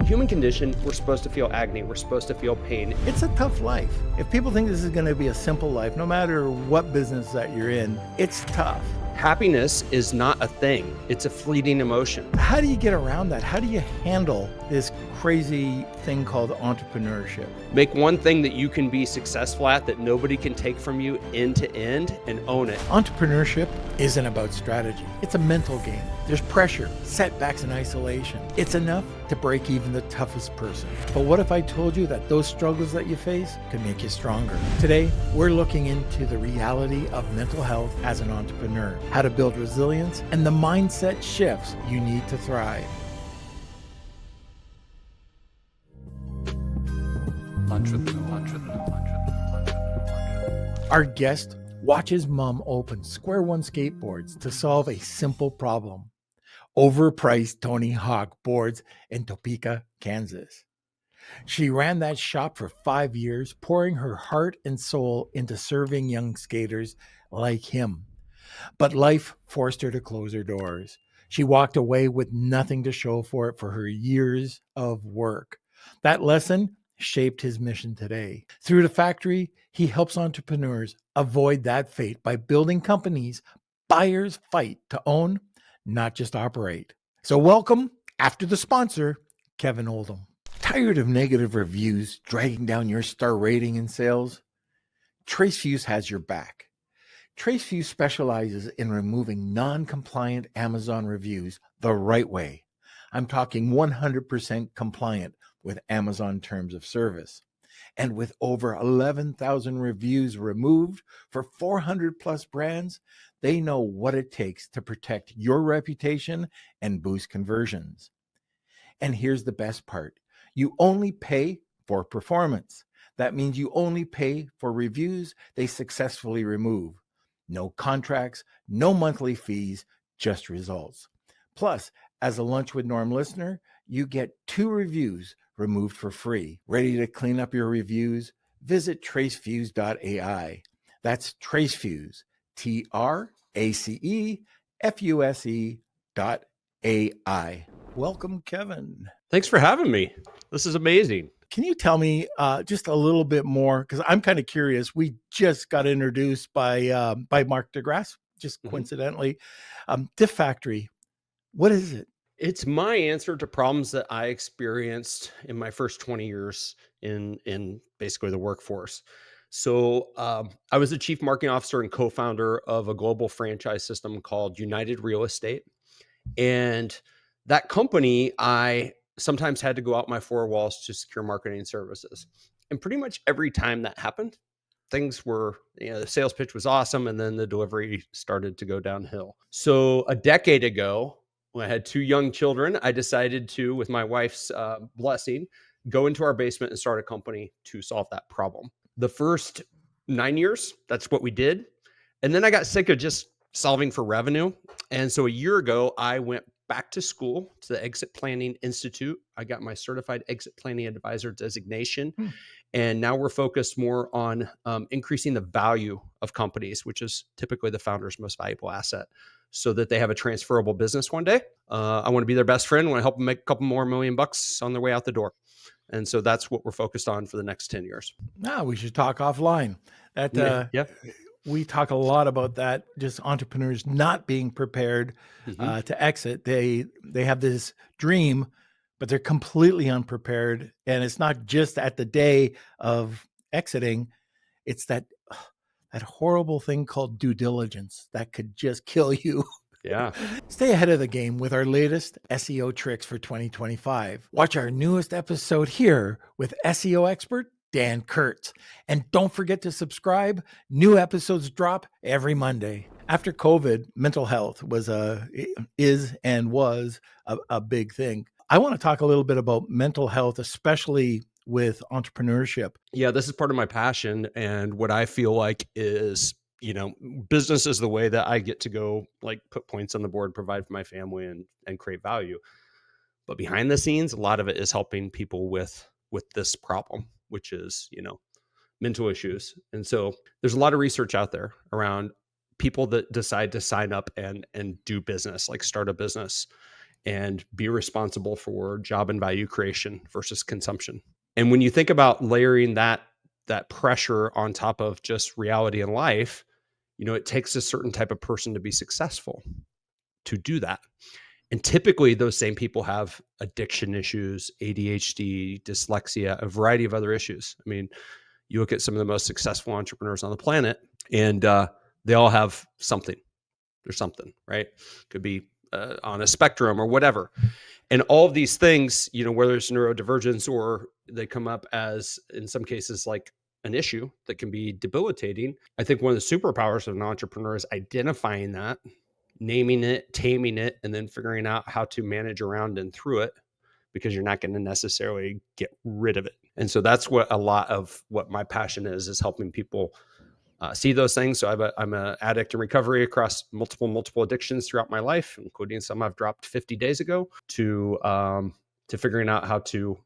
Human condition, we're supposed to feel agony. We're supposed to feel pain. It's a tough life. If people think this is going to be a simple life, no matter what business that you're in, it's tough. Happiness is not a thing. It's a fleeting emotion. How do you get around that? How do you handle this crazy thing called entrepreneurship? Make one thing that you can be successful at that nobody can take from you end to end and own it. Entrepreneurship isn't about strategy. It's a mental game. There's pressure, setbacks, and isolation. It's enough to break even the toughest person. But what if I told you that those struggles that you face could make you stronger? Today, we're looking into the reality of mental health as an entrepreneur, how to build resilience, and the mindset shifts you need to thrive. Our guest watches mom open Square One skateboards to solve a simple problem: overpriced Tony Hawk boards in Topeka, Kansas. She ran that shop for 5 years, pouring her heart and soul into serving young skaters like him. But life forced her to close her doors. She walked away with nothing to show for it for her years of work. That lesson shaped his mission today. Through DeFactory, he helps entrepreneurs avoid that fate by building companies buyers fight to own, not just operate. So welcome, after the sponsor, Kevin Oldham. Tired of negative reviews dragging down your star rating and sales? Tracefuse has your back. Tracefuse specializes in removing non-compliant Amazon reviews the right way. I'm talking 100% compliant with Amazon terms of service. And with over 11,000 reviews removed for 400 plus brands, they know what it takes to protect your reputation and boost conversions. And here's the best part. You only pay for performance. That means you only pay for reviews they successfully remove. No contracts, no monthly fees, just results. Plus, as a Lunch with Norm listener, you get 2 reviews removed for free. Ready to clean up your reviews? Visit tracefuse.ai. That's Tracefuse, TRACEFUSE.ai. Welcome, Kevin. Thanks for having me. This is amazing. Can you tell me just a little bit more? Because I'm kind of curious. We just got introduced by Mark DeGrasse, just coincidentally. DeFactory, what is it? It's my answer to problems that I experienced in my first 20 years in basically the workforce. So I was the chief marketing officer and co-founder of a global franchise system called United Real Estate. And that company, I sometimes had to go out my 4 walls to secure marketing services. And pretty much every time that happened, things were, the sales pitch was awesome. And then the delivery started to go downhill. So a decade ago, when I had 2 young children, I decided to, with my wife's blessing, go into our basement and start a company to solve that problem. The first 9 years, that's what we did. And then I got sick of just solving for revenue. And so a year ago, I went back to school to the Exit Planning Institute. I got my certified exit planning advisor designation. And now we're focused more on increasing the value of companies, which is typically the founder's most valuable asset, so that they have a transferable business one day. I want to be their best friend. I want to help them make a couple more $1,000,000 on their way out the door. And so that's what we're focused on for the next 10 years. Now we should talk offline. We talk a lot about that, just entrepreneurs not being prepared to exit. They have this dream, but they're completely unprepared. And it's not just at the day of exiting. It's that horrible thing called due diligence that could just kill you. Yeah. Stay ahead of the game with our latest SEO tricks for 2025. Watch our newest episode here with SEO expert Dan Kurtz. And don't forget to subscribe. New episodes drop every Monday. After COVID, mental health was a big thing. I want to talk a little bit about mental health, especially with entrepreneurship. Yeah, this is part of my passion. And what I feel like is, business is the way that I get to go, like, put points on the board, provide for my family and create value. But behind the scenes, a lot of it is helping people with this problem, which is, mental issues. And so there's a lot of research out there around people that decide to sign up and do business, like start a business. and be responsible for job and value creation versus consumption. And when you think about layering that pressure on top of just reality in life, it takes a certain type of person to be successful to do that. And typically those same people have addiction issues, ADHD, dyslexia, a variety of other issues. I mean, you look at some of the most successful entrepreneurs on the planet, and they all have something. There's something, right? Could be on a spectrum or whatever. And all of these things, whether it's neurodivergence or they come up as, in some cases, like an issue that can be debilitating. I think one of the superpowers of an entrepreneur is identifying that, naming it, taming it, and then figuring out how to manage around and through it, because you're not going to necessarily get rid of it. And so that's what a lot of what my passion is helping people see those things. So I'm an addict in recovery across multiple addictions throughout my life, including some I've dropped 50 days ago, to figuring out how to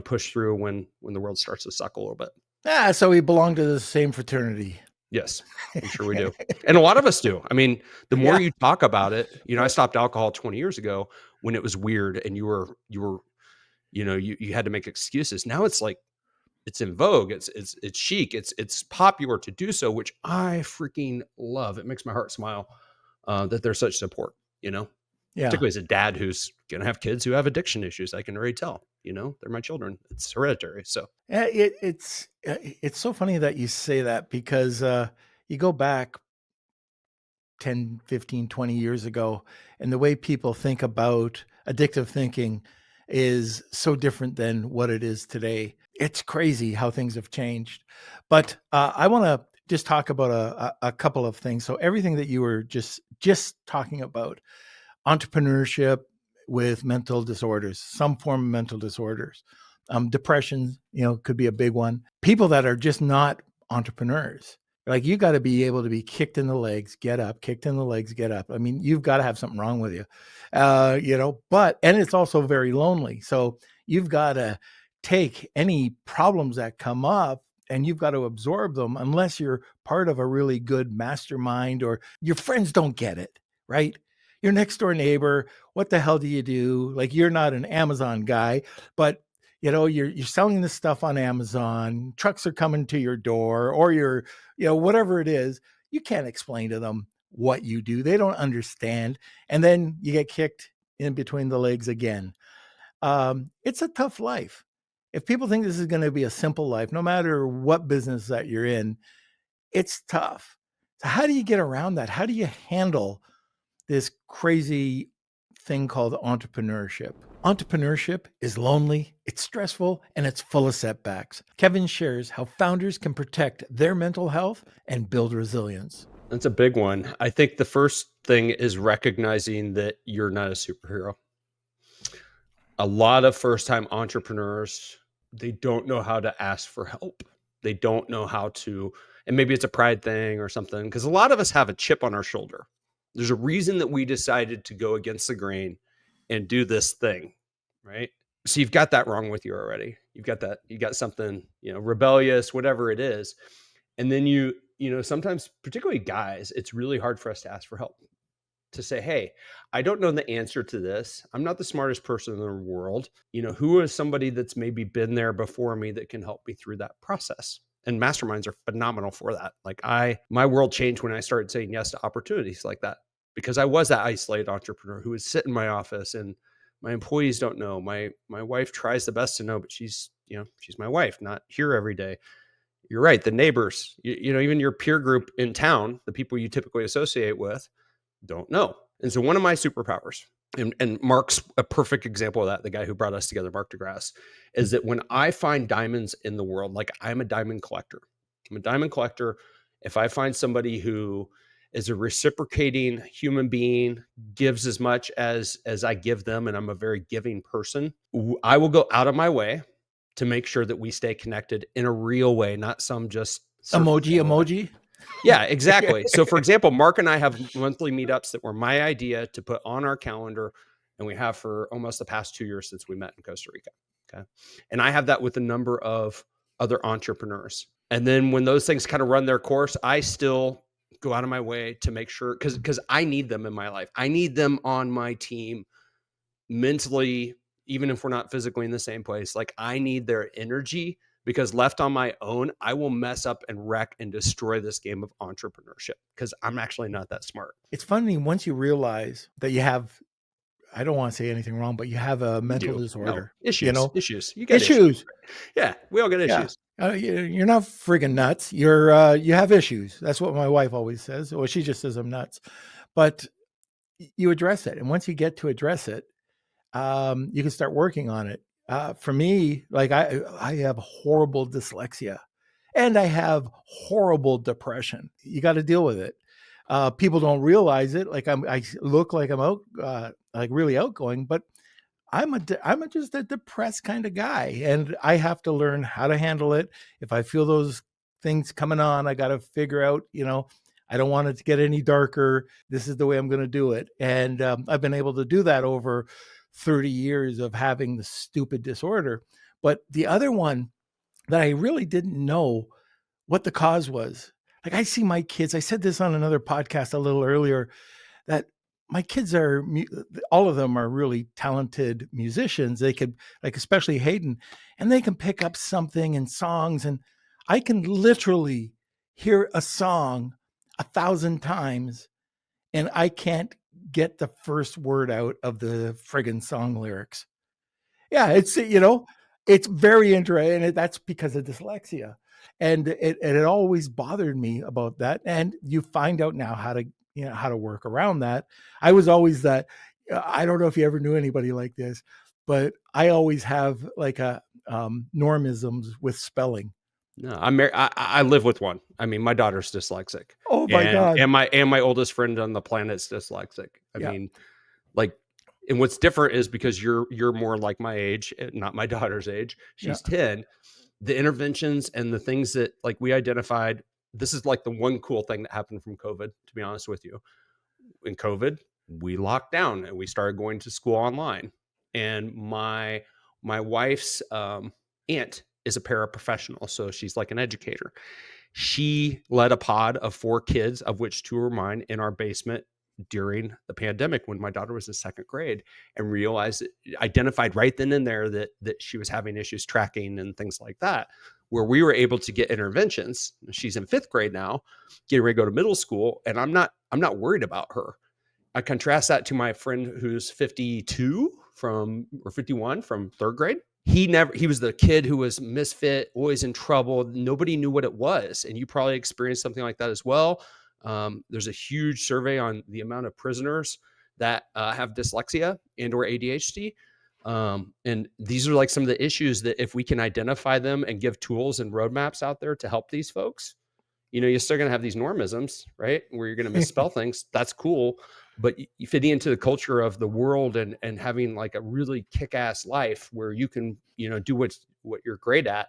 push through when the world starts to suck a little bit. Yeah, so we belong to the same fraternity. Yes, I'm sure we do. And a lot of us do. I mean, the more Yeah. you talk about it, I stopped alcohol 20 years ago when it was weird and you were, you had to make excuses. Now it's like, it's in vogue. It's chic. It's popular to do so, which I freaking love. It makes my heart smile that there's such support, Yeah. particularly as a dad who's going to have kids who have addiction issues. I can already tell, they're my children. It's hereditary. So It's so funny that you say that, because you go back 10, 15, 20 years ago, and the way people think about addictive thinking is so different than what it is today. It's crazy how things have changed. But I want to just talk about a couple of things. So everything that you were just talking about, entrepreneurship with mental disorders, some form of mental disorders, depression, could be a big one. People that are just not entrepreneurs, like, you got to be able to be kicked in the legs, get up, kicked in the legs, get up. I mean, you've got to have something wrong with you, and it's also very lonely. So you've got to take any problems that come up and you've got to absorb them, unless you're part of a really good mastermind or your friends don't get it, right? Your next door neighbor, what the hell do you do? Like, you're not an Amazon guy, but you're selling this stuff on Amazon, trucks are coming to your door, or you're, whatever it is, you can't explain to them what you do. They don't understand. And then you get kicked in between the legs again. It's a tough life. If people think this is going to be a simple life, no matter what business that you're in, it's tough. So how do you get around that? How do you handle this crazy thing called entrepreneurship? Entrepreneurship is lonely, it's stressful, and it's full of setbacks. Kevin shares how founders can protect their mental health and build resilience. that's a big one. I think the first thing is recognizing that you're not a superhero. A lot of first-time entrepreneurs, they don't know how to ask for help. They don't know how to, and maybe it's a pride thing or something, because a lot of us have a chip on our shoulder. There's a reason that we decided to go against the grain and do this thing, right? So you've got that wrong with you already. You got something, rebellious, whatever it is. And then sometimes, particularly guys, it's really hard for us to ask for help, to say, hey, I don't know the answer to this. I'm not the smartest person in the world. Who is somebody that's maybe been there before me that can help me through that process? And masterminds are phenomenal for that. Like, my world changed when I started saying yes to opportunities like that, because I was that isolated entrepreneur who would sit in my office, and my employees don't know. My wife tries the best to know, but she's my wife, not here every day. You're right. The neighbors, even your peer group in town, the people you typically associate with, don't know. And so one of my superpowers, and Mark's a perfect example of that, the guy who brought us together, Mark DeGrasse, is that when I find diamonds in the world, like, I'm a diamond collector. I'm a diamond collector. If I find somebody who is a reciprocating human being, gives as much as I give them, and I'm a very giving person, I will go out of my way to make sure that we stay connected in a real way, not some just Emoji. Yeah, exactly. So, for example, Mark and I have monthly meetups that were my idea to put on our calendar, and we have for almost the past 2 years since we met in Costa Rica. Okay. And I have that with a number of other entrepreneurs. And then when those things kind of run their course, I still go out of my way to make sure, because I need them in my life. I need them on my team, mentally, even if we're not physically in the same place, like I need their energy because left on my own, I will mess up and wreck and destroy this game of entrepreneurship because I'm actually not that smart. It's funny once you realize that you have, I don't want to say anything wrong, but you have a You mental do. No, disorder, you issues, know, issues. You got issues. issues. Yeah, we all got Yeah. issues. You're not friggin' nuts. You have issues. That's what my wife always says. Well, she just says I'm nuts, but you address it. And once you get to address it, you can start working on it. For me, like I have horrible dyslexia and I have horrible depression. You got to deal with it. People don't realize it. Like I look like I'm like really outgoing, but I'm just a depressed kind of guy, and I have to learn how to handle it. If I feel those things coming on, I got to figure out, I don't want it to get any darker. This is the way I'm going to do it, and I've been able to do that over 30 years of having the stupid disorder. But the other one that I really didn't know what the cause was. Like I see my kids. I said this on another podcast a little earlier that my kids are all of them are really talented musicians. They could, like, especially Hayden, and they can pick up something in songs, and I can literally hear a song 1,000 times and I can't get the first word out of the friggin' song lyrics. Yeah, it's very interesting, and that's because of dyslexia. And it always bothered me about that. And you find out now how to work around that. I was always that. I don't know if you ever knew anybody like this, but I always have like a normisms with spelling. No, I'm married. I live with one. I mean, my daughter's dyslexic, Oh my and God. my oldest friend on the planet's dyslexic. I Yeah. mean, like, and what's different is because you're more like my age, not my daughter's age. Yeah. She's 10. The interventions and the things that like we identified. This is like the one cool thing that happened from COVID. To be honest with you, in COVID, we locked down and we started going to school online. And my wife's aunt is a paraprofessional, so she's like an educator. She led a pod of 4 kids, of which 2 are mine, in our basement during the pandemic when my daughter was in 2nd grade, and realized, identified right then and there that she was having issues tracking and things like that, where we were able to get interventions. She's in 5th grade now, getting ready to go to middle school, and I'm not worried about her. I contrast that to my friend who's 52 from or 51 from 3rd grade. He was the kid who was misfit, always in trouble. Nobody knew what it was. And you probably experienced something like that as well. There's a huge survey on the amount of prisoners that have dyslexia and or ADHD. And these are like some of the issues that if we can identify them and give tools and roadmaps out there to help these folks, you're still going to have these normisms, right? Where you're going to misspell things. That's cool. But you fit into the culture of the world and having like a really kick-ass life where you can, do what you're great at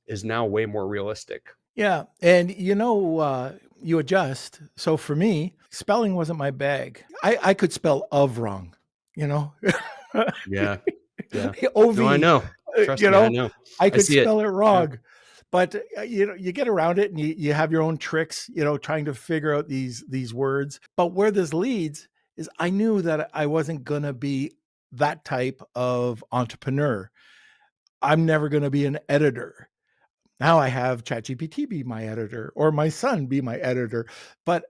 is now way more realistic. Yeah. And you adjust. So for me, spelling wasn't my bag. I could spell of wrong, you know. Yeah. Yeah. OV, No, I know. Trust me, I know. I I could see it. spell it Yeah. wrong. But you get around it and you have your own tricks, trying to figure out these words. But where this leads is I knew that I wasn't gonna be that type of entrepreneur. I'm never gonna be an editor. Now I have ChatGPT be my editor or my son be my editor. But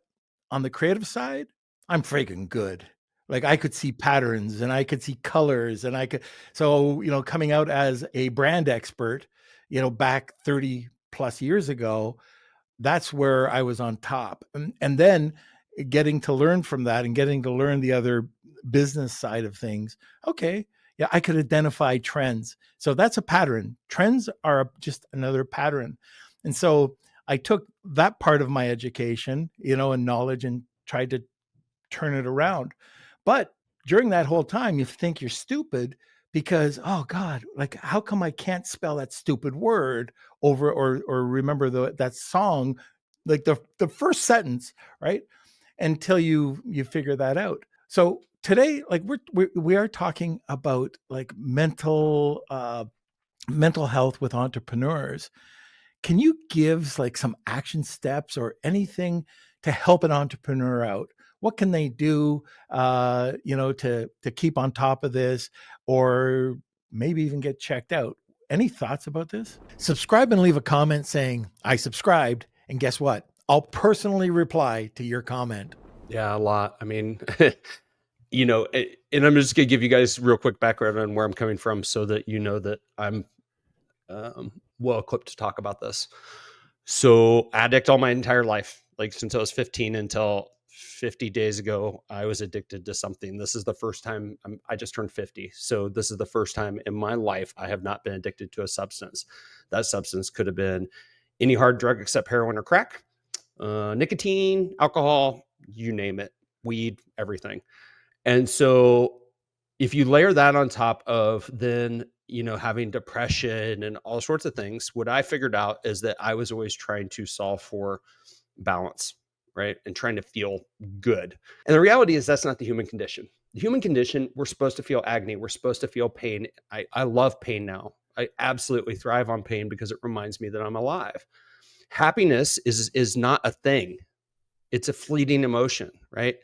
on the creative side, I'm freaking good. Like I could see patterns and I could see colors and so, coming out as a brand expert, back 30 plus years ago, that's where I was on top. And then getting to learn from that and getting to learn the other business side of things. Okay. Yeah, I could identify trends. So that's a pattern. Trends are just another pattern. And so I took that part of my education, and knowledge and tried to turn it around. But during that whole time, you think you're stupid because, oh God, like how come I can't spell that stupid word over or remember that song, like the first sentence, right? Until you figure that out. So today, like we are talking about like mental health with entrepreneurs. Can you give like some action steps or anything to help an entrepreneur out? What can they do, to keep on top of this, or maybe even get checked out? Any thoughts about this? Subscribe and leave a comment saying, I subscribed. And guess what? I'll personally reply to your comment. Yeah, a lot. I mean, and I'm just gonna give you guys real quick background on where I'm coming from so that you know that I'm well equipped to talk about this. So, addict all my entire life, like since I was 15 until 50 days ago, I was addicted to something. This is the first time I just turned 50. So, this is the first time in my life I have not been addicted to a substance. That substance could have been any hard drug except heroin or crack, nicotine, alcohol, you name it, weed, everything. And so if you layer that on top of then, having depression and all sorts of things, what I figured out is that I was always trying to solve for balance, right? And trying to feel good. And the reality is that's not the human condition. The human condition, we're supposed to feel agony. We're supposed to feel pain. I love pain now. I absolutely thrive on pain because it reminds me that I'm alive. Happiness is not a thing. It's a fleeting emotion, right?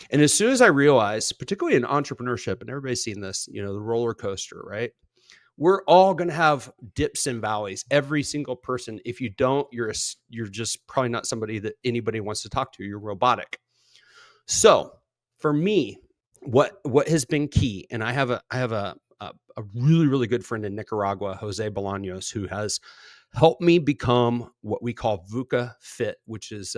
And as soon as I realized, particularly in entrepreneurship, and everybody's seen this, the roller coaster, right? We're all going to have dips and valleys. Every single person. If you don't, you're just probably not somebody that anybody wants to talk to. You're robotic. So for me, what has been key, and I have a really really good friend in Nicaragua, Jose Bolaños, who has helped me become what we call VUCA fit, which is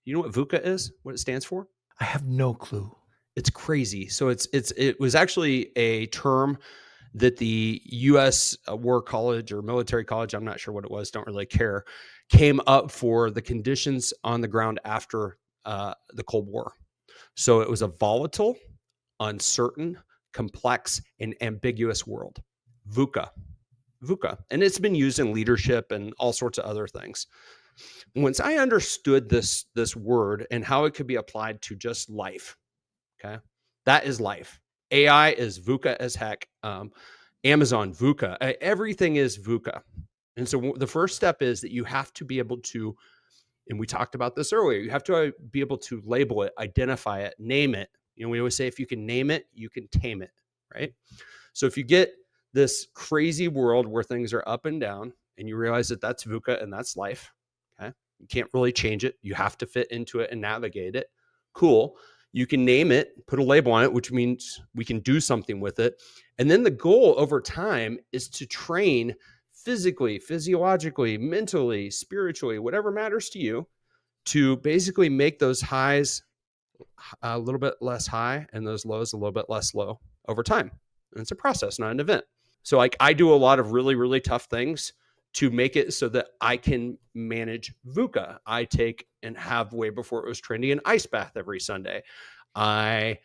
you know what VUCA is? What it stands for? I have no clue. It's crazy. So it was actually a term that the U.S. War College or military college, I'm not sure what it was, don't really care, came up for the conditions on the ground after the Cold War. So it was a volatile, uncertain, complex, and ambiguous world. VUCA. VUCA. And it's been used in leadership and all sorts of other things. Once I understood this word and how it could be applied to just life, okay, that is life. AI is VUCA as heck. Amazon VUCA. Everything is VUCA. And so the first step is that you have to be able to, and we talked about this earlier, you have to be able to label it, identify it, name it. We always say if you can name it, you can tame it, right? So if you get this crazy world where things are up and down and you realize that that's VUCA and that's life, okay? You can't really change it. You have to fit into it and navigate it. Cool. You can name it, put a label on it, which means we can do something with it. And then the goal over time is to train physically, physiologically, mentally, spiritually, whatever matters to you, to basically make those highs a little bit less high and those lows a little bit less low over time. And it's a process, not an event. So like I do a lot of really, really tough things to make it so that I can manage VUCA. I take and have way before it was trendy an ice bath every Sunday. I'm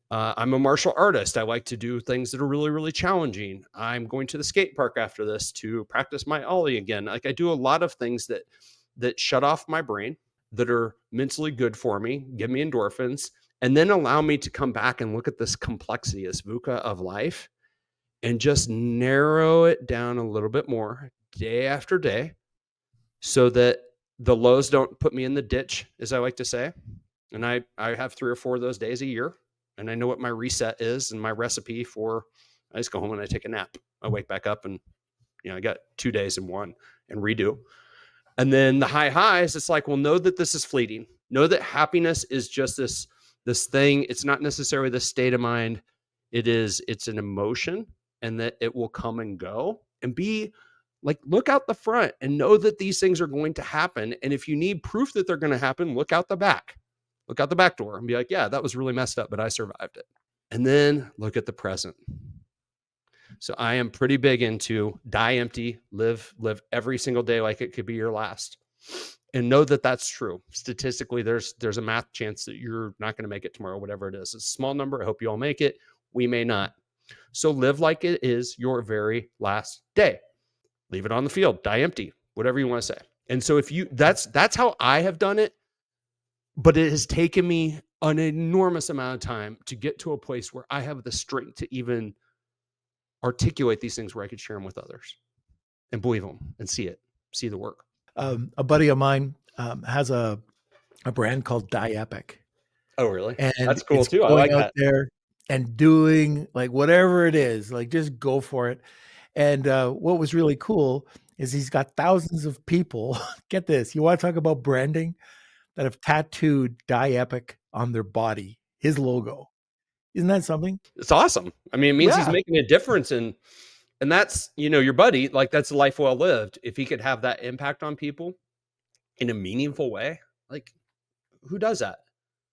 a martial artist. I like to do things that are really, really challenging. I'm going to the skate park after this to practice my ollie again. Like I do a lot of things that shut off my brain, that are mentally good for me, give me endorphins, and then allow me to come back and look at this complexity, this VUCA of life, and just narrow it down a little bit more day after day so that the lows don't put me in the ditch, as I like to say. And I have 3 or 4 of those days a year, and I know what my reset is and my recipe for. I just go home and I take a nap. I wake back up and I got 2 days in one and redo. And then the high highs, it's like, well, know that this is fleeting. Know that happiness is just this thing. It's not necessarily the state of mind. It's an emotion, and that it will come and go. And be like, look out the front and know that these things are going to happen. And if you need proof that they're going to happen, look out the back. Look out the back door and be like, yeah, that was really messed up, but I survived it. And then look at the present. So I am pretty big into die empty, live every single day like it could be your last. And know that that's true. Statistically, there's a math chance that you're not going to make it tomorrow, whatever it is. It's a small number. I hope you all make it. We may not. So live like it is your very last day. Leave it on the field, die empty, whatever you want to say. And so if you that's how I have done it, but it has taken me an enormous amount of time to get to a place where I have the strength to even articulate these things where I could share them with others and believe them and see the work. A buddy of mine has a brand called Die Epic. Oh, really? And That's cool it's too. I going like out that. there and doing, like, whatever it is, like, just go for it. And, what was really cool is he's got thousands of people get this, you wanna talk about branding? That have tattooed Die Epic on their body, his logo. Isn't that something? It's awesome. I mean, it means he's Yeah, making a difference, and that's, your buddy, like, that's a life well lived. If he could have that impact on people in a meaningful way, like, who does that?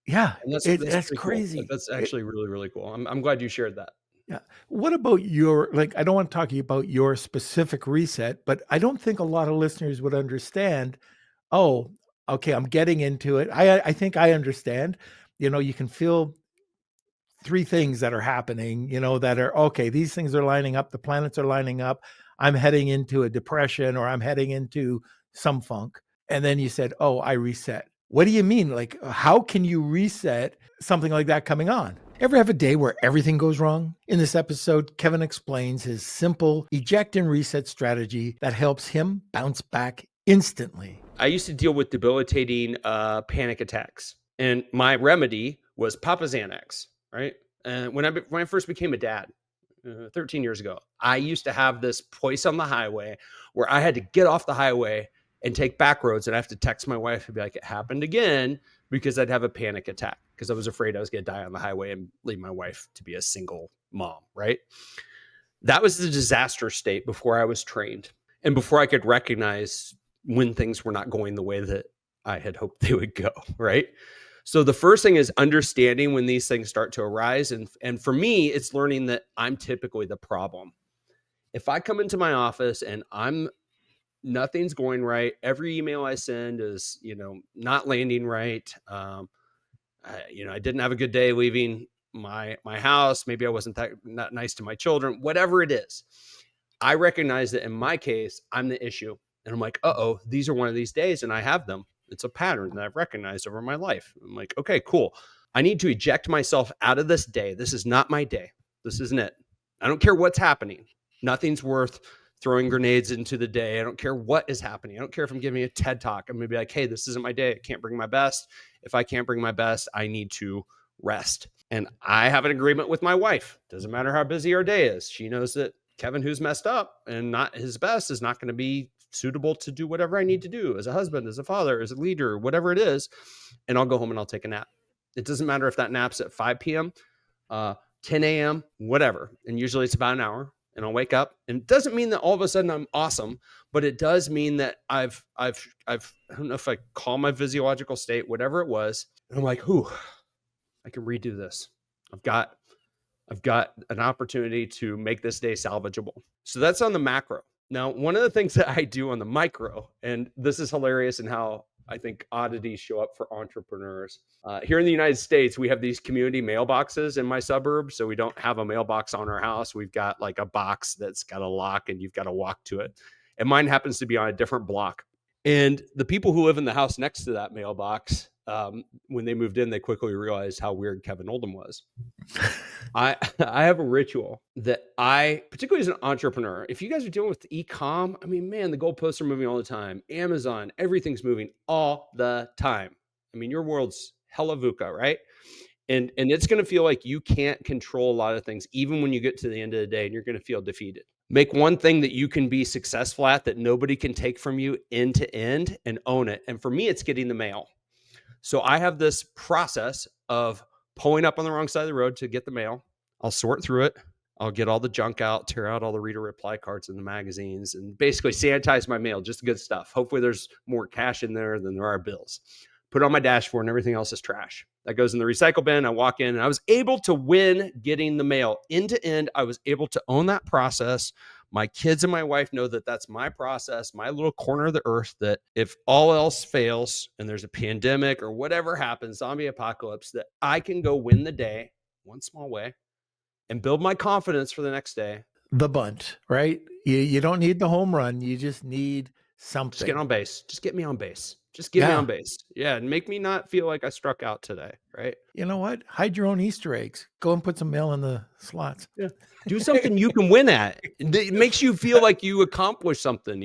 yeah, And that's that's pretty cool. crazy. That's It actually really, really cool. I'm glad you shared that. yeah. What about your, like, I don't wanna talk to you about your specific reset, but I don't think a lot of listeners would understand, "Oh, okay, I'm getting into it." I think I understand. You can feel 3 things that are happening, that are, okay, these things are lining up, the planets are lining up. I'm heading into a depression or I'm heading into some funk. And then you said, "Oh, I reset." What do you mean? Like, how can you reset something like that coming on? Ever have a day where everything goes wrong? In this episode, Kevin explains his simple eject and reset strategy that helps him bounce back instantly. I used to deal with debilitating panic attacks, and my remedy was Papa Xanax, right? And when I first became a dad, 13 years ago, I used to have this place on the highway where I had to get off the highway and take back roads, and I have to text my wife and be like, "It happened again," because I'd have a panic attack because I was afraid I was going to die on the highway and leave my wife to be a single mom, right? That was the disaster state before I was trained and before I could recognize when things were not going the way that I had hoped they would go, right? So the first thing is understanding when these things start to arise, and for me it's learning that I'm typically the problem. If I come into my office and I'm nothing's going right, every email I send is, not landing right. I didn't have a good day leaving my house. Maybe I wasn't that not nice to my children. Whatever it is, I recognize that in my case, I'm the issue, and I'm like, oh, these are one of these days, and I have them. It's a pattern that I've recognized over my life. I'm like, okay, cool. I need to eject myself out of this day. This is not my day. This isn't it. I don't care what's happening. Nothing's worth throwing grenades into the day. I don't care what is happening. I don't care if I'm giving a TED talk. I'm going to be like, hey, this isn't my day. I can't bring my best. If I can't bring my best, I need to rest. And I have an agreement with my wife. Doesn't matter how busy our day is. She knows that Kevin, who's messed up and not his best, is not going to be suitable to do whatever I need to do as a husband, as a father, as a leader, whatever it is. And I'll go home and I'll take a nap. It doesn't matter if that nap's at 5 p.m., 10 a.m., whatever. And usually it's about an hour. And I'll wake up, and it doesn't mean that all of a sudden I'm awesome, but it does mean that I've I don't know if I call my physiological state, whatever it was, and I'm like, whew, I can redo this. I've got an opportunity to make this day salvageable. So that's on the macro. Now, one of the things that I do on the micro, and this is hilarious in how I think oddities show up for entrepreneurs. Here in the United States, we have these community mailboxes in my suburb. So we don't have a mailbox on our house. We've got like a box that's got a lock and you've got to walk to it. And mine happens to be on a different block. And the people who live in the house next to that mailbox, when they moved in, they quickly realized how weird Kevin Oldham was. I I have a ritual that particularly as an entrepreneur, if you guys are dealing with e-com, I mean, man, the goalposts are moving all the time. Amazon, everything's moving all the time. I mean, your world's hella VUCA, right? And it's going to feel like you can't control a lot of things, even when you get to the end of the day, and you're going to feel defeated. Make one thing that you can be successful at that nobody can take from you end to end and own it. And for me, it's getting the mail. So I have this process of pulling up on the wrong side of the road to get the mail. I'll sort through it. I'll get all the junk out, tear out all the reader reply cards and the magazines, and basically sanitize my mail, just good stuff. Hopefully there's more cash in there than there are bills. Put it on my dashboard and everything else is trash. That goes in the recycle bin. I walk in and I was able to win getting the mail end to end. I was able to own that process. My kids and my wife know that that's my process, my little corner of the earth, that if all else fails and there's a pandemic or whatever happens, zombie apocalypse, that I can go win the day one small way and build my confidence for the next day. The bunt, right? You don't need the home run. You just need Just get something. on base. Just get me on base. Just get me on Yeah. base. Yeah. And make me not feel like I struck out today. Right. You know what? Hide your own Easter eggs. Go and put some mail in the slots. Yeah. Do something you can win at. It makes you feel like you accomplished something,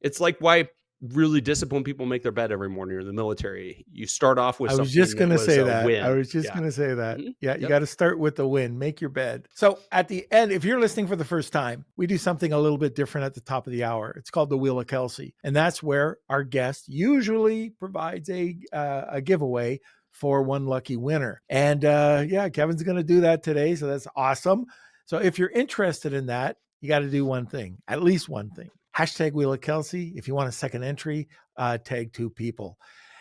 It's like why really disciplined people make their bed every morning, or the military. You start off with I was just something that gonna was say a that. I win. was just Yeah. gonna say that. Yeah, you Yep. gotta start with the win. Make your bed. So at the end, if you're listening for the first time, we do something a little bit different at the top of the hour. It's called the Wheel of Kelsey, and that's where our guest usually provides a giveaway for one lucky winner. And yeah, Kevin's gonna do that today, so that's awesome. So if you're interested in that, you got to do one thing, at least one thing. Hashtag Wheel of Kelsey. If you want a second entry, tag two people.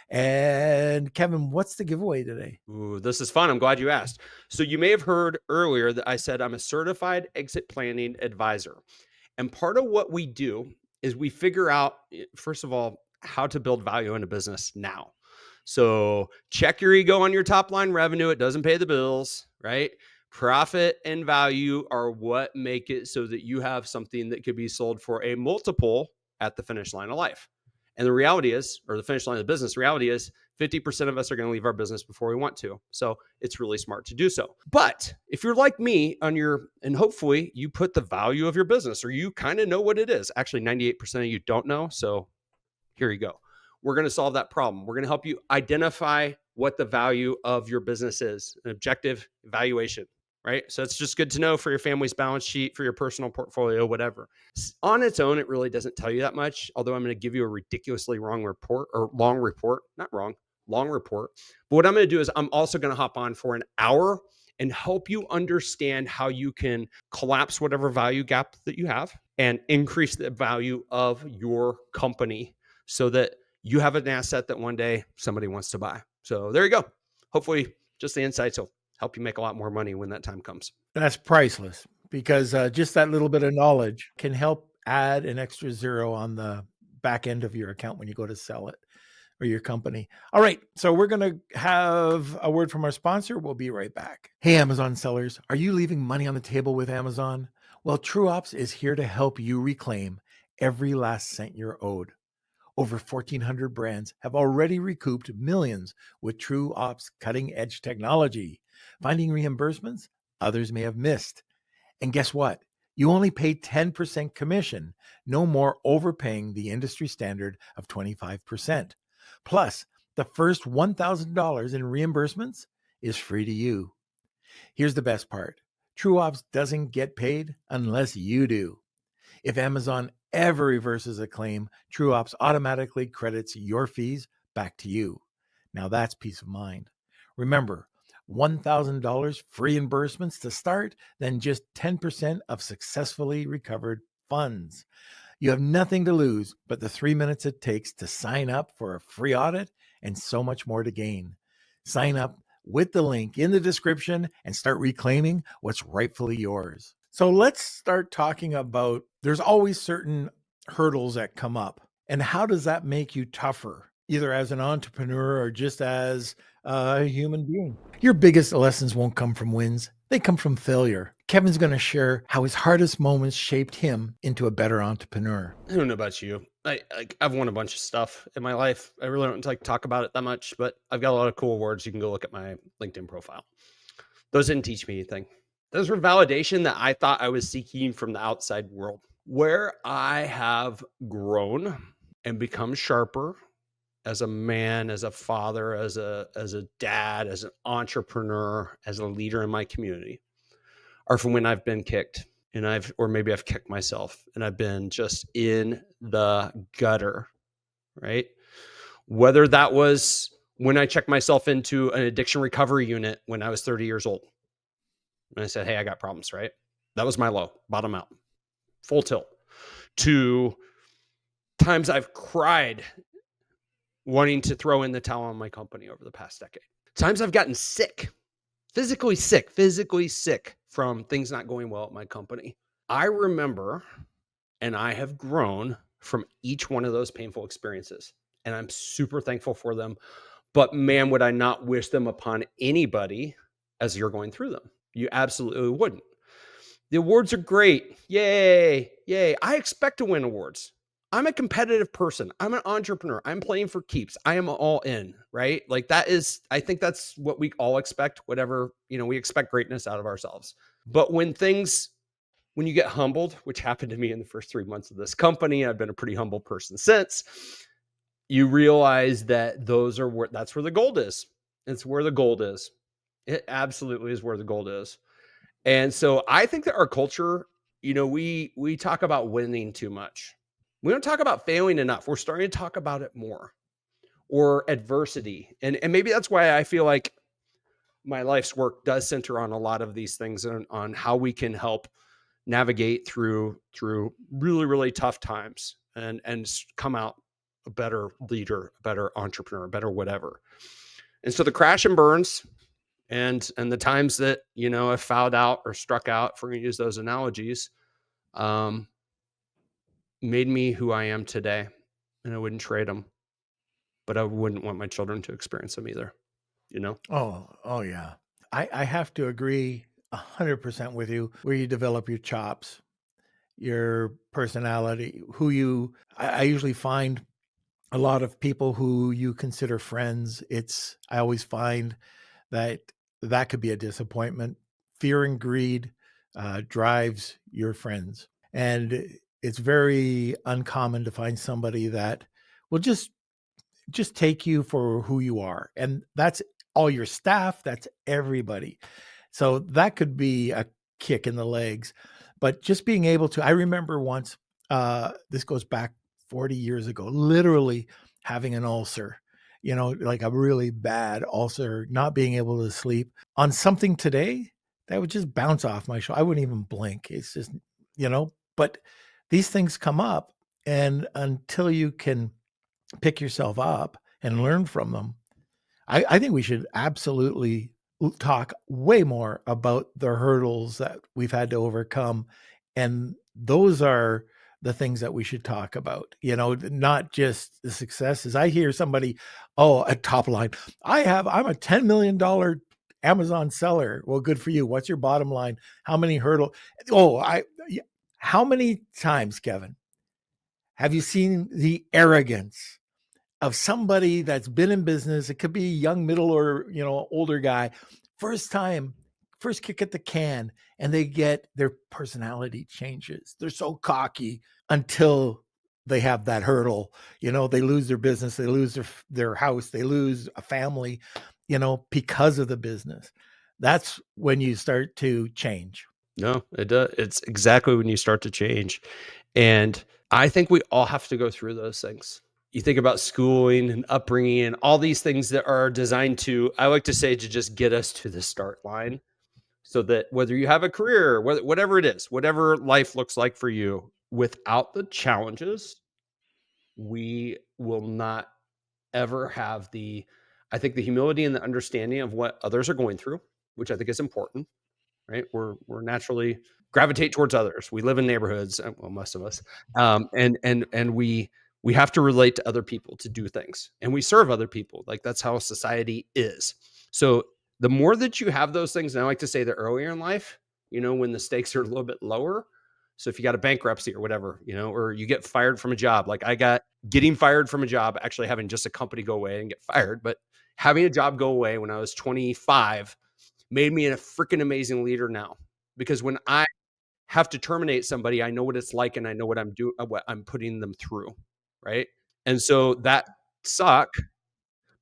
And Kevin, what's the giveaway today? Ooh, this is fun. I'm glad you asked. So you may have heard earlier that I said I'm a certified exit planning advisor. And part of what we do is we figure out, first of all, how to build value in a business now. So check your ego on your top line revenue. It doesn't pay the bills, right? Profit and value are what make it so that you have something that could be sold for a multiple at the finish line of life. And the reality is, or the finish line of the business, reality is 50% of us are going to leave our business before we want to. So it's really smart to do so. But if you're like me and hopefully you put the value of your business, or you kind of know what it is. Actually, 98% of you don't know. So here you go. We're going to solve that problem. We're going to help you identify what the value of your business is, an objective evaluation, right? So it's just good to know for your family's balance sheet, for your personal portfolio, whatever. On its own, it really doesn't tell you that much, although I'm going to give you a ridiculously wrong report, or long report, not wrong, long report. But what I'm going to do is I'm also going to hop on for an hour and help you understand how you can collapse whatever value gap that you have and increase the value of your company so that you have an asset that one day somebody wants to buy. So there you go. Hopefully just the insights will help you make a lot more money when that time comes. That's priceless, because just that little bit of knowledge can help add an extra zero on the back end of your account when you go to sell it, or your company. All right. So we're going to have a word from our sponsor. We'll be right back. Hey, Amazon sellers, are you leaving money on the table with Amazon? Well, TrueOps is here to help you reclaim every last cent you're owed. Over 1,400 brands have already recouped millions with TrueOps cutting edge technology. Finding reimbursements others may have missed. And guess what? You only pay 10% commission, no more overpaying the industry standard of 25%. Plus, the first $1,000 in reimbursements is free to you. Here's the best part. TrueOps doesn't get paid unless you do. If Amazon ever reverses a claim, TrueOps automatically credits your fees back to you. Now that's peace of mind. Remember, $1,000 free reimbursements to start, then just 10% of successfully recovered funds. You have nothing to lose but the 3 minutes it takes to sign up for a free audit, and so much more to gain. Sign up with the link in the description and start reclaiming what's rightfully yours. So let's start talking about, there's always certain hurdles that come up. And how does that make you tougher, either as an entrepreneur or just as a human being? Your biggest lessons won't come from wins, they come from failure. Kevin's going to share how his hardest moments shaped him into a better entrepreneur. I don't know about you. I've won a bunch of stuff in my life. I really don't like to talk about it that much, but I've got a lot of cool awards. You can go look at my LinkedIn profile. Those didn't teach me anything. Those were validation that I thought I was seeking from the outside world. Where I have grown and become sharper as a man, as a father, as a dad, as an entrepreneur, as a leader in my community, are from when I've been kicked, and maybe I've kicked myself and I've been just in the gutter, right? Whether that was when I checked myself into an addiction recovery unit when I was 30 years old. And I said, hey, I got problems, right? That was my low, bottom out, full tilt. To times I've cried wanting to throw in the towel on my company over the past decade. Times I've gotten sick, physically sick from things not going well at my company. I remember, and I have grown from each one of those painful experiences, and I'm super thankful for them. But man, would I not wish them upon anybody as you're going through them. You absolutely wouldn't. The awards are great. Yay. Yay. I expect to win awards. I'm a competitive person. I'm an entrepreneur. I'm playing for keeps. I am all in, right? Like I think that's what we all expect, whatever, we expect greatness out of ourselves. But when you get humbled, which happened to me in the first 3 months of this company, I've been a pretty humble person since. you realize that those are where that's where the gold is. It's where the gold is. It absolutely is where the gold is. And so I think that our culture, we talk about winning too much. We don't talk about failing enough. We're starting to talk about it more, or adversity. And maybe that's why I feel like my life's work does center on a lot of these things, on how we can help navigate through really, really tough times, and come out a better leader, a better entrepreneur, a better whatever. And so the crash and burns, and the times that I fouled out or struck out, if we're going to use those analogies, um, made me who I am today. And I wouldn't trade them, but I wouldn't want my children to experience them either. You know? Oh yeah. I have to agree 100% with you where you develop your chops, your personality, I usually find a lot of people who you consider friends. I always find that that could be a disappointment. Fear and greed drives your friends. And it's very uncommon to find somebody that will just take you for who you are. And that's all your staff, that's everybody. So that could be a kick in the legs. But just being able to, I remember once, this goes back 40 years ago, literally having an ulcer, like a really bad ulcer, not being able to sleep on something today that would just bounce off my shoulder. I wouldn't even blink. It's just, but these things come up. And until you can pick yourself up and learn from them, I think we should absolutely talk way more about the hurdles that we've had to overcome. And those are the things that we should talk about, not just the successes. I hear somebody, oh, a top line. I'm a $10 million Amazon seller. Well, good for you. What's your bottom line? How many hurdles? How many times, Kevin, have you seen the arrogance of somebody that's been in business? It could be a young, middle, or older guy. First time, first kick at the can, and their personality changes. They're so cocky until they have that hurdle. They lose their business, they lose their house, they lose a family, because of the business. That's when you start to change. No, it does. It's exactly when you start to change. And I think we all have to go through those things. You think about schooling and upbringing and all these things that are designed to, I like to say, to just get us to the start line, so that whether you have a career, whatever it is, whatever life looks like for you, without the challenges, we will not ever have I think, the humility and the understanding of what others are going through, which I think is important, right? We're naturally gravitate towards others. We live in neighborhoods, well, most of us, and we have to relate to other people to do things, and we serve other people. Like, that's how society is. So the more that you have those things, and I like to say that earlier in life, when the stakes are a little bit lower. So if you got a bankruptcy or whatever, or you get fired from a job, like I got getting fired from a job, actually having just a company go away and get fired, but having a job go away when I was 25 made me a freaking amazing leader now. Because when I have to terminate somebody, I know what it's like, and I know what I'm doing, what I'm putting them through, right? And so that suck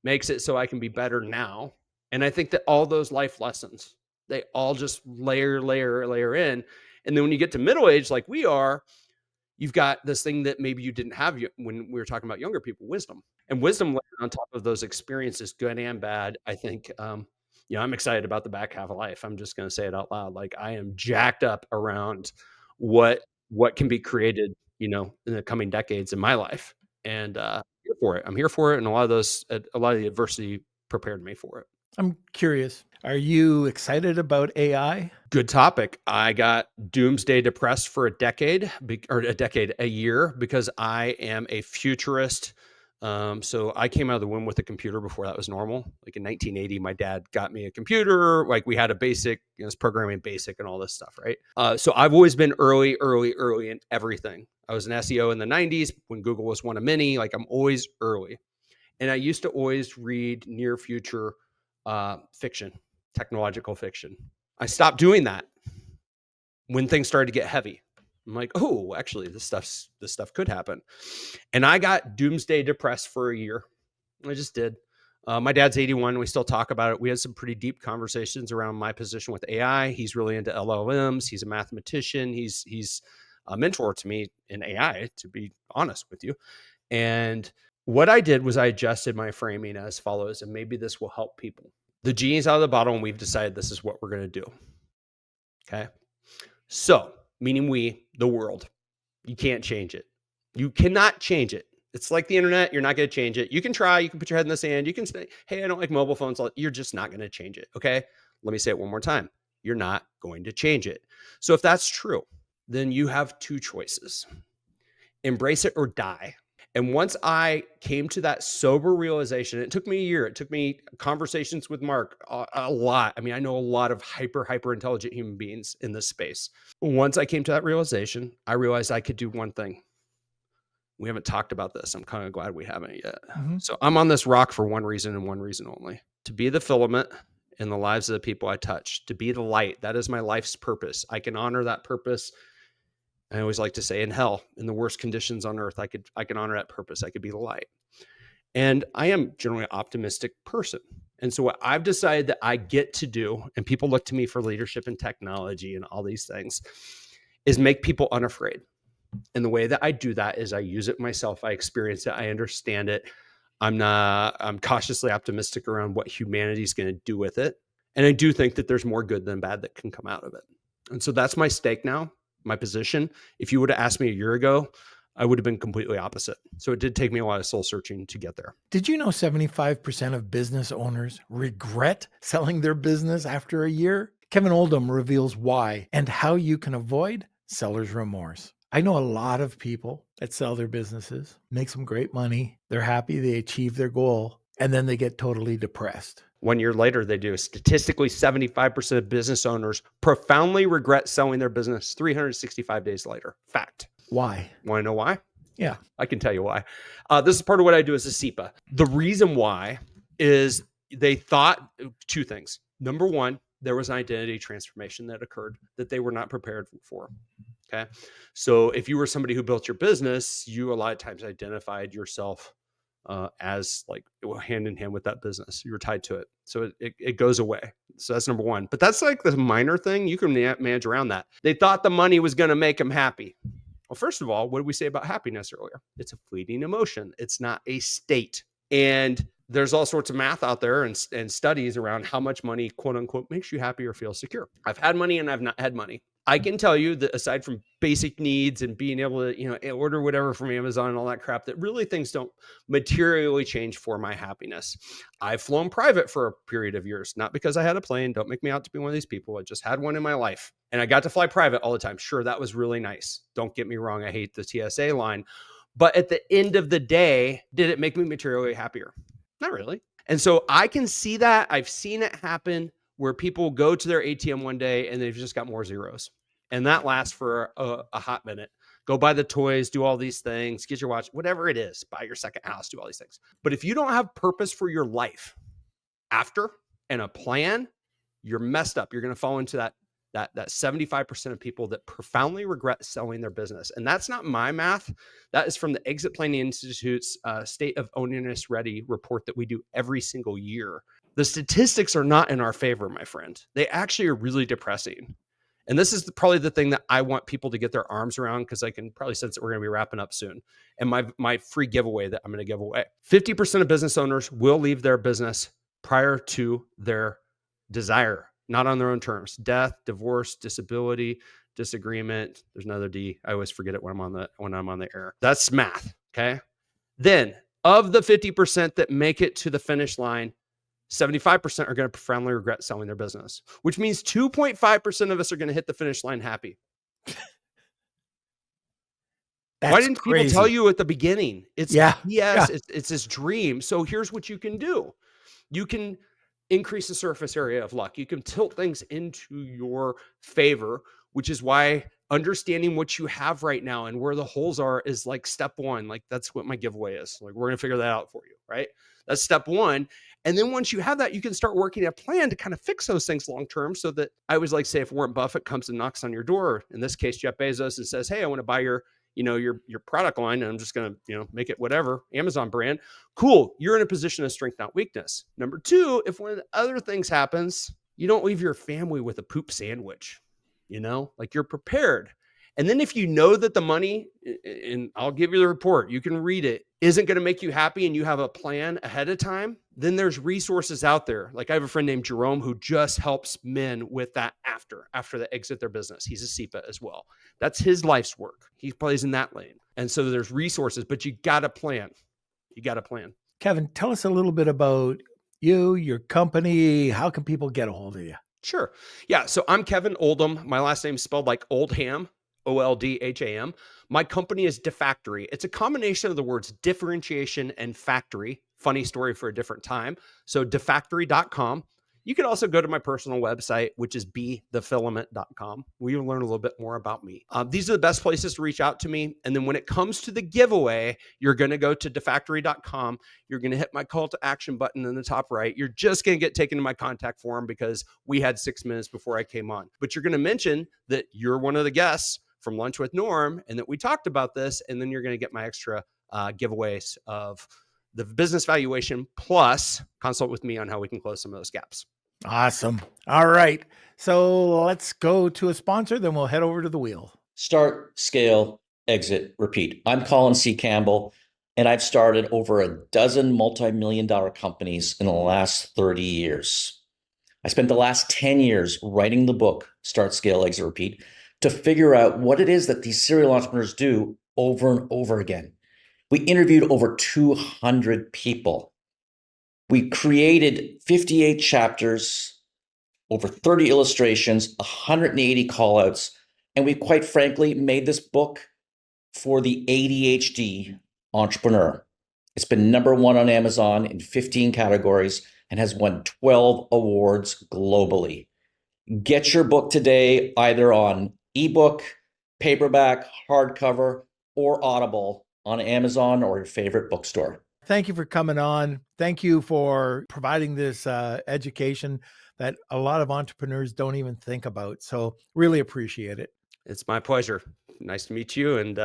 makes it so I can be better now. And I think that all those life lessons, they all just layer in. And then when you get to middle age, like we are, you've got this thing that maybe you didn't have when we were talking about younger people, wisdom. And wisdom layered on top of those experiences, good and bad. I think, I'm excited about the back half of life. I'm just going to say it out loud. Like, I am jacked up around what can be created, in the coming decades in my life. And here for it. I'm here for it. And a lot of the adversity prepared me for it. I'm curious. Are you excited about AI? Good topic. I got doomsday depressed for a year, because I am a futurist. So I came out of the womb with a computer before that was normal. Like in 1980, my dad got me a computer. Like, we had a basic, it's programming basic and all this stuff, right? So I've always been early in everything. I was an SEO in the 90s when Google was one of many. Like, I'm always early. And I used to always read near future fiction, technological fiction. I stopped doing that when things started to get heavy, I'm like, oh, actually, this stuff could happen. And I got doomsday depressed for a year. I just did. My dad's 81. We still talk about it. We had some pretty deep conversations around my position with AI. He's really into LLMs. He's a mathematician. He's a mentor to me in AI, to be honest with you. And what I did was I adjusted my framing as follows, and maybe this will help people. The genie's out of the bottle, and we've decided this is what we're going to do. Okay. So, meaning we, the world, you can't change it. You cannot change it. It's like the internet. You're not going to change it. You can try. You can put your head in the sand. You can say, hey, I don't like mobile phones. You're just not going to change it. Okay. Let me say it one more time. You're not going to change it. So if that's true, then you have two choices: embrace it or die. And once I came to that sober realization, it took me a year. It took me conversations with Mark a lot. I mean, I know a lot of hyper intelligent human beings in this space. Once I came to that realization, I realized I could do one thing. We haven't talked about this. I'm kind of glad we haven't yet. So I'm on this rock for one reason and one reason only: to be the filament in the lives of the people I touch, to be the light. That is my life's purpose. I can honor that purpose. I always like to say, in hell, in the worst conditions on earth, I can honor that purpose. I could be the light. And I am generally an optimistic person. And so what I've decided that I get to do, and people look to me for leadership and technology and all these things, is make people unafraid. And the way that I do that is I use it myself. I experience it. I understand it. I'm cautiously optimistic around what humanity is going to do with it. And I do think that there's more good than bad that can come out of it. And so that's my stake now, my position. If you would have asked me a year ago, I would have been completely opposite. So it did take me a lot of soul searching to get there. Did you know 75% of business owners regret selling their business after a year? Kevin Oldham reveals why and how you can avoid seller's remorse. I know a lot of people that sell their businesses, make some great money, they're happy, they achieve their goal, and then they get totally depressed. 1 year later, they do. Statistically, 75% of business owners profoundly regret selling their business 365 days later. Fact. Why? Want to know why? Yeah. I can tell you why. This is part of what I do as a SEPA. The reason why is they thought two things. Number one, there was an identity transformation that occurred that they were not prepared for. Okay. So if you were somebody who built your business, you a lot of times identified yourself as like hand in hand with that business. You were tied to it. So it goes away. So that's number one. But that's like the minor thing. You can manage around that. They thought the money was going to make them happy. Well, first of all, what did we say about happiness earlier? It's a fleeting emotion. It's not a state. And there's all sorts of math out there and studies around how much money, quote unquote, makes you happy or feel secure. I've had money and I've not had money. I can tell you that aside from basic needs and being able to, order whatever from Amazon and all that crap, that really things don't materially change for my happiness. I've flown private for a period of years, not because I had a plane. Don't make me out to be one of these people. I just had one in my life and I got to fly private all the time. Sure, that was really nice. Don't get me wrong. I hate the TSA line. But at the end of the day, did it make me materially happier? Not really. And so I can see that. I've seen it happen where people go to their ATM one day and they've just got more zeros. And that lasts for a hot minute. Go buy the toys, do all these things, get your watch, whatever it is, buy your second house, do all these things. But if you don't have purpose for your life after and a plan, you're messed up. You're going to fall into that 75% of people that profoundly regret selling their business. And that's not my math. That is from the Exit Planning Institute's State of Owniness Ready report that we do every single year. The statistics are not in our favor, my friend. They actually are really depressing. And this is probably the thing that I want people to get their arms around, because I can probably sense that we're going to be wrapping up soon. And my free giveaway that I'm going to give away. 50% of business owners will leave their business prior to their desire, not on their own terms. Death, divorce, disability, disagreement. There's another D. I always forget it when I'm on the air. That's math. Okay. Then of the 50% that make it to the finish line, 75% are going to profoundly regret selling their business, which means 2.5% of us are going to hit the finish line happy. Why didn't people tell you at the beginning? It's BS. It's this dream. So here's what you can do. You can increase the surface area of luck. You can tilt things into your favor, which is why understanding what you have right now and where the holes are is like step one. Like that's what my giveaway is. Like we're going to figure that out for you, right? That's step one. And then once you have that, you can start working a plan to kind of fix those things long term. So that I always like say, if Warren Buffett comes and knocks on your door, in this case Jeff Bezos, and says, "Hey, I want to buy your product line, and I'm just going to make it whatever Amazon brand." Cool, you're in a position of strength, not weakness. Number two, if one of the other things happens, you don't leave your family with a poop sandwich. Like you're prepared. And then if you know that the money, and I'll give you the report, you can read it, isn't going to make you happy, and you have a plan ahead of time, then there's resources out there. Like I have a friend named Jerome who just helps men with that after they exit their business. He's a CPA as well. That's his life's work. He plays in that lane. And so there's resources, but you got to plan. Kevin, tell us a little bit about you, your company. How can people get a hold of you? Sure. Yeah. So I'm Kevin Oldham. My last name is spelled like Oldham, Oldham. My company is DeFactory. It's a combination of the words differentiation and factory. Funny story for a different time. So defactory.com. You can also go to my personal website, which is bethefilament.com, where you'll learn a little bit more about me. These are the best places to reach out to me. And then when it comes to the giveaway, you're going to go to defactory.com. You're going to hit my call to action button in the top right. You're just going to get taken to my contact form because we had 6 minutes before I came on. But you're going to mention that you're one of the guests from Lunch with Norm and that we talked about this. And then you're going to get my extra giveaways of the business valuation plus consult with me on how we can close some of those gaps. Awesome. All right. So let's go to a sponsor, then we'll head over to the wheel. Start, scale, exit, repeat. I'm Colin C. Campbell, and I've started over a dozen multi-million-dollar companies in the last 30 years. I spent the last 10 years writing the book, Start, Scale, Exit, Repeat, to figure out what it is that these serial entrepreneurs do over and over again. We interviewed over 200 people. We created 58 chapters, over 30 illustrations, 180 callouts, and we quite frankly made this book for the ADHD entrepreneur. It's been #1 on Amazon in 15 categories and has won 12 awards globally. Get your book today, either on ebook, paperback, hardcover, or Audible on Amazon or your favorite bookstore. Thank you for coming on. Thank you for providing this education that a lot of entrepreneurs don't even think about. So really appreciate it. It's my pleasure. Nice to meet you. And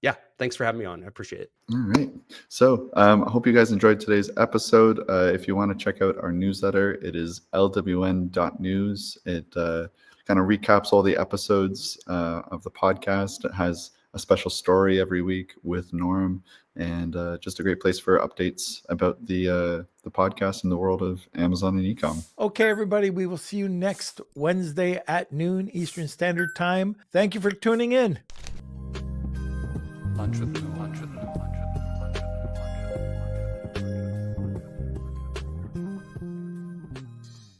yeah, thanks for having me on. I appreciate it. All right. So I hope you guys enjoyed today's episode. If you want to check out our newsletter, it is lwn.news. It kind of recaps all the episodes of the podcast. It has a special story every week with Norm, and just a great place for updates about the podcast in the world of Amazon and e-com. Okay, everybody, we will see you next Wednesday at noon Eastern Standard Time. Thank you for tuning in. Lunch with Norm.